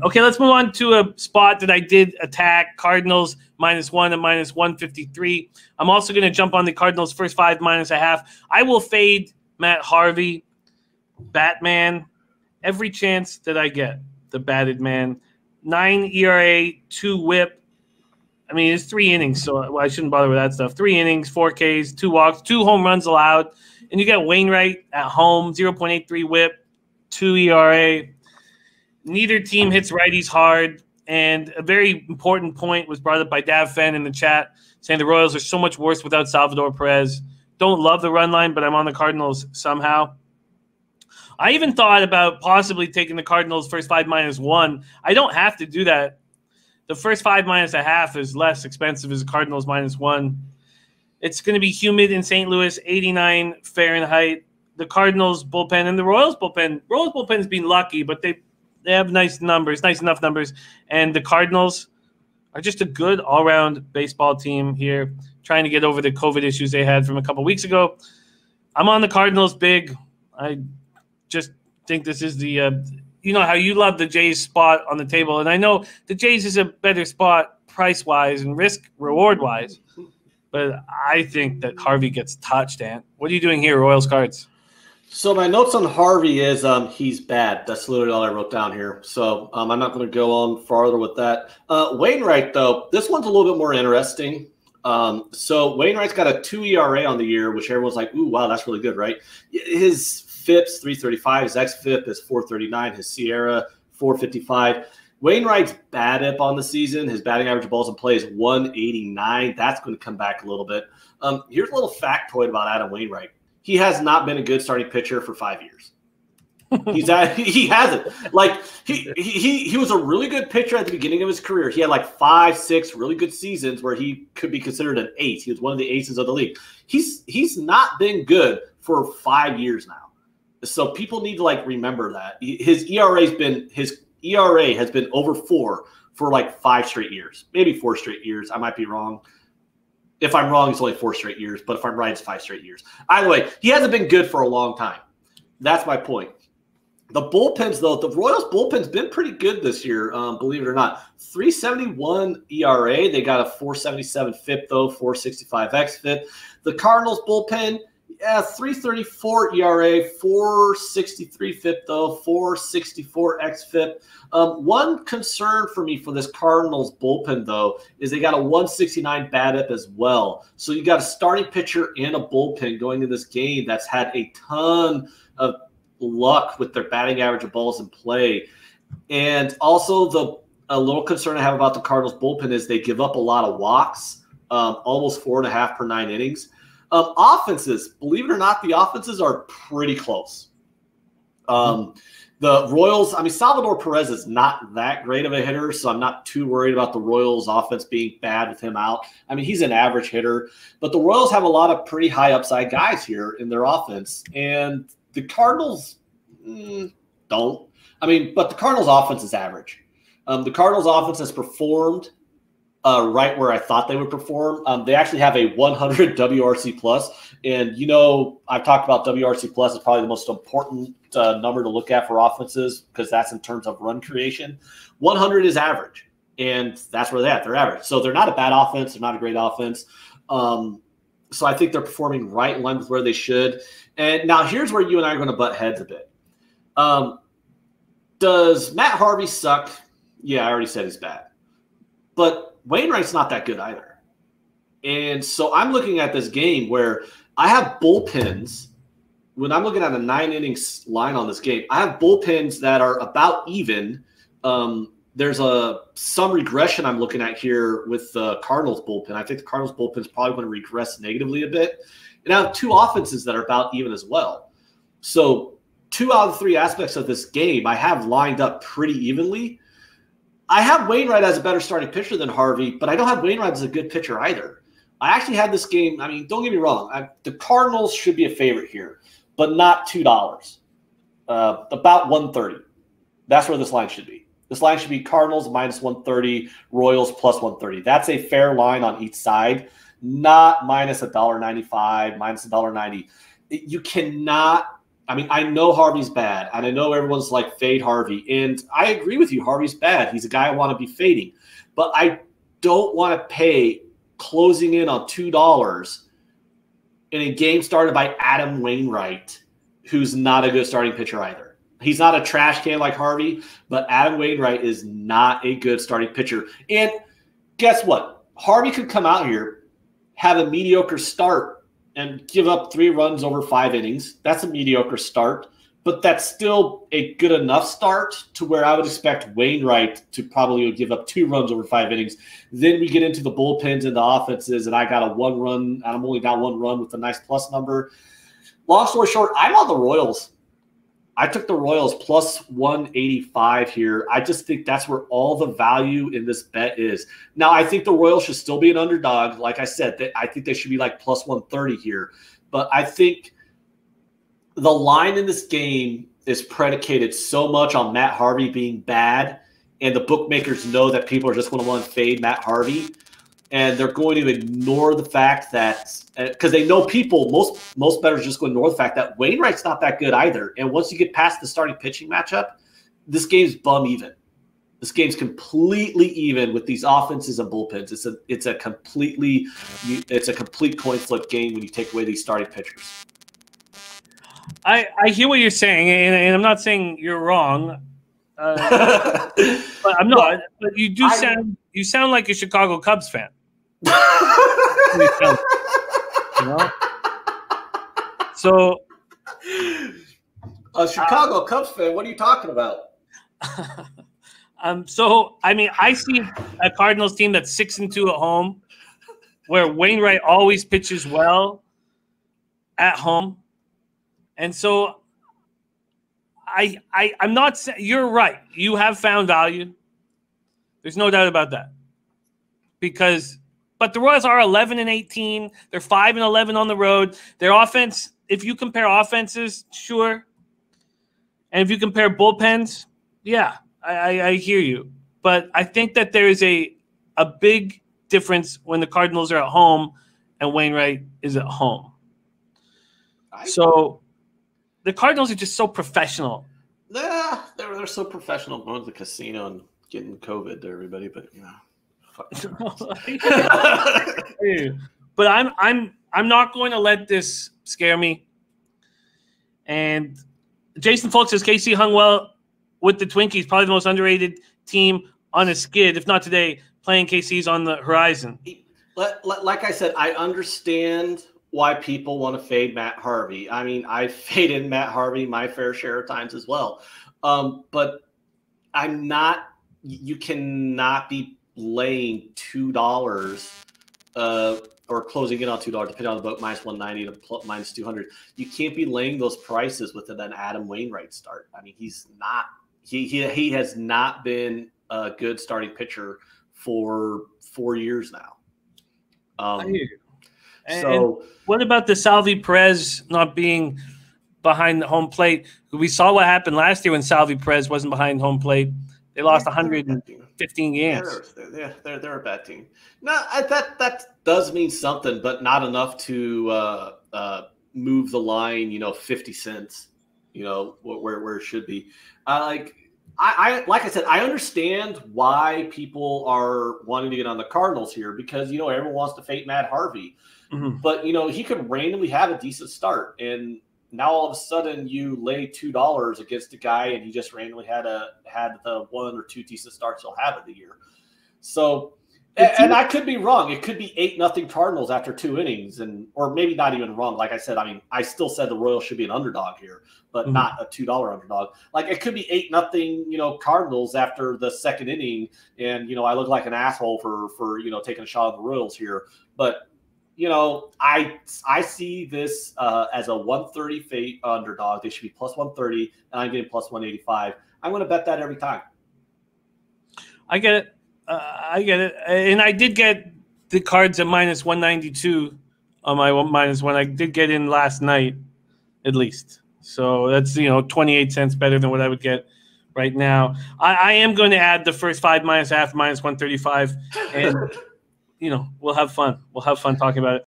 Okay, let's move on to a spot that I did attack. Cardinals -1 at -153. I'm also going to jump on the Cardinals first 5 -0.5. I will fade Matt Harvey, Batman, every chance that I get. The batted man. 9 ERA, 2 WHIP. I mean, it's 3 innings, so I shouldn't bother with that stuff. 3 innings, 4 Ks, 2 walks, 2 home runs allowed. And you got Wainwright at home, 0.83 WHIP, 2 ERA. Neither team hits righties hard. And a very important point was brought up by Dav Fenn in the chat, saying the Royals are so much worse without Salvador Perez. Don't love the run line, but I'm on the Cardinals somehow. I even thought about possibly taking the Cardinals first 5 -1. I don't have to do that. The first 5 -0.5 is less expensive as the Cardinals -1. It's going to be humid in St. Louis, 89 Fahrenheit. The Cardinals bullpen and the Royals bullpen. Royals bullpen's been lucky, but they have nice numbers, nice enough numbers. And the Cardinals are just a good all-around baseball team here, trying to get over the COVID issues they had from a couple weeks ago. I'm on the Cardinals big. I just think this is the you know how you love the Jays spot on the table, and I know the Jays is a better spot price-wise and risk-reward-wise, but I think that Harvey gets touched, Ant. What are you doing here, Royals cards? So my notes on Harvey is he's bad. That's literally all I wrote down here. So I'm not going to go on farther with that. Wainwright, though, this one's a little bit more interesting. So Wainwright's got a 2 ERA on the year, which everyone's like, ooh, wow, that's really good, right? His FIP's 335, his xFIP is 439, his Sierra 455. Wainwright's BABIP on the season, his batting average of balls in play is 189. That's going to come back a little bit. Here's a little factoid about Adam Wainwright. He has not been a good starting pitcher for 5 years. He hasn't. Like he was a really good pitcher at the beginning of his career. He had like 5, 6 really good seasons where he could be considered an ace. He was one of the aces of the league. He's not been good for 5 years now. So people need to like remember that his ERA has been over 4 for like 5 straight years, maybe 4 straight years. I might be wrong. If I'm wrong, it's only 4 straight years. But if I'm right, it's 5 straight years. Either way, he hasn't been good for a long time. That's my point. The bullpens, though, the Royals bullpen's been pretty good this year, believe it or not. 3.71 ERA. They got a 4.77 FIP, though, 4.65 xFIP. The Cardinals bullpen, 3.34 ERA, 4.63 FIP, though, 4.64 xFIP. One concern for me for this Cardinals bullpen, though, is they got a 169 BABIP as well. So you got a starting pitcher and a bullpen going into this game that's had a ton of luck with their batting average of balls in play. And also a little concern I have about the Cardinals bullpen is they give up a lot of walks, almost 4.5 per 9 innings. Offenses, believe it or not, the offenses are pretty close. The Royals, I mean, Salvador Perez is not that great of a hitter, so I'm not too worried about the Royals offense being bad with him out. I mean, he's an average hitter, but the Royals have a lot of pretty high upside guys here in their offense, and the Cardinals don't. I mean, but the Cardinals offense is average. The Cardinals offense has performed right where I thought they would perform. They actually have a 100 WRC plus, and you know I've talked about WRC plus is probably the most important number to look at for offenses because that's in terms of run creation. 100 is average, and that's where they're at. They're average, so they're not a bad offense. They're not a great offense. So I think they're performing right in line with where they should. And now here's where you and I are going to butt heads a bit. Does Matt Harvey suck? Yeah, I already said he's bad, but Wainwright's not that good either. And so I'm looking at this game where I have bullpens. When I'm looking at a 9-innings line on this game, I have bullpens that are about even. There's some regression I'm looking at here with the Cardinals bullpen. I think the Cardinals bullpen is probably going to regress negatively a bit. And I have 2 offenses that are about even as well. So 2 out of the 3 aspects of this game I have lined up pretty evenly. I have Wainwright as a better starting pitcher than Harvey, but I don't have Wainwright as a good pitcher either. I actually had this game. I mean, don't get me wrong. The Cardinals should be a favorite here, but not $2. About 130. That's where this line should be. This line should be Cardinals minus 130, Royals plus 130. That's a fair line on each side, not minus $1.95, minus $1.90. You cannot I mean, I know Harvey's bad, and I know everyone's like, fade Harvey. And I agree with you. Harvey's bad. He's a guy I want to be fading. But I don't want to pay closing in on $2 in a game started by Adam Wainwright, who's not a good starting pitcher either. He's not a trash can like Harvey, but Adam Wainwright is not a good starting pitcher. And guess what? Harvey could come out here, have a mediocre start, and give up 3 runs over 5 innings. That's a mediocre start, but that's still a good enough start to where I would expect Wainwright to probably give up 2 runs over 5 innings. Then we get into the bullpens and the offenses, and I got a 1 run. I'm only got 1 run with a nice plus number. Long story short, I'm on the Royals. I took the Royals plus 185 here. I just think that's where all the value in this bet is. Now, I think the Royals should still be an underdog. Like I said, I think they should be like plus 130 here. But I think the line in this game is predicated so much on Matt Harvey being bad, and the bookmakers know that people are just going to want to fade Matt Harvey. And they're going to ignore the fact that because they know most bettors just going to ignore the fact that Wainwright's not that good either. And once you get past the starting pitching matchup, this game's bum even. This game's completely even with these offenses and bullpens. It's a complete coin flip game when you take away these starting pitchers. I hear what you're saying, and I'm not saying you're wrong. But I'm not. But you sound like a Chicago Cubs fan. You know? So a Chicago Cubs fan, what are you talking about? So I mean, I see a Cardinals team that's 6-2 at home, where Wainwright always pitches well at home. And so I'm not saying you're right. You have found value. There's no doubt about that. But the Royals are 11-18. They're 5-11 on the road. Their offense, if you compare offenses, sure. And if you compare bullpens, yeah, I hear you. But I think that there is a big difference when the Cardinals are at home and Wainwright is at home. So the Cardinals are just so professional. Yeah, they're so professional going to the casino and getting COVID to everybody, but you know. But I'm not going to let this scare me. And Jason Folk says KC hung well with the Twinkies, probably the most underrated team on a skid, if not today, playing KC's on the horizon. Like I said, I understand why people want to fade Matt Harvey. I mean, I faded Matt Harvey my fair share of times as well. But I'm not – you cannot be laying $2 or closing in on $2, depending on the book, minus 190 to minus 200. You can't be laying those prices with an Adam Wainwright start. I mean, he's not – he has not been a good starting pitcher for 4 years now. I hear you. And what about the Salvi Perez not being behind the home plate? We saw what happened last year when Salvi Perez wasn't behind home plate. They lost 115 games. They're a bad team. No, that does mean something, but not enough to move the line, 50 cents, where it should be. Like I said, I understand why people are wanting to get on the Cardinals here because, everyone wants to fade Matt Harvey. Mm-hmm. But, he could randomly have a decent start. And now all of a sudden you lay $2 against a guy and he just randomly had the 1 or 2 decent starts he'll have in the year. So, and I could be wrong. It could be 8-0 Cardinals after 2 innings, or maybe not even wrong. Like I said, I still said the Royals should be an underdog here, but not a $2 underdog. Like it could be 8-0, Cardinals after the 2nd inning, and I look like an asshole for taking a shot at the Royals here. But I see this as a 130 fate underdog. They should be plus 130, and I'm getting plus 185. I'm going to bet that every time. I get it. And I did get the Cards at minus 192 on my minus one. I did get in last night, at least. So that's 28 cents better than what I would get right now. I am going to add the first 5 minus half minus 135, and we'll have fun. We'll have fun talking about it.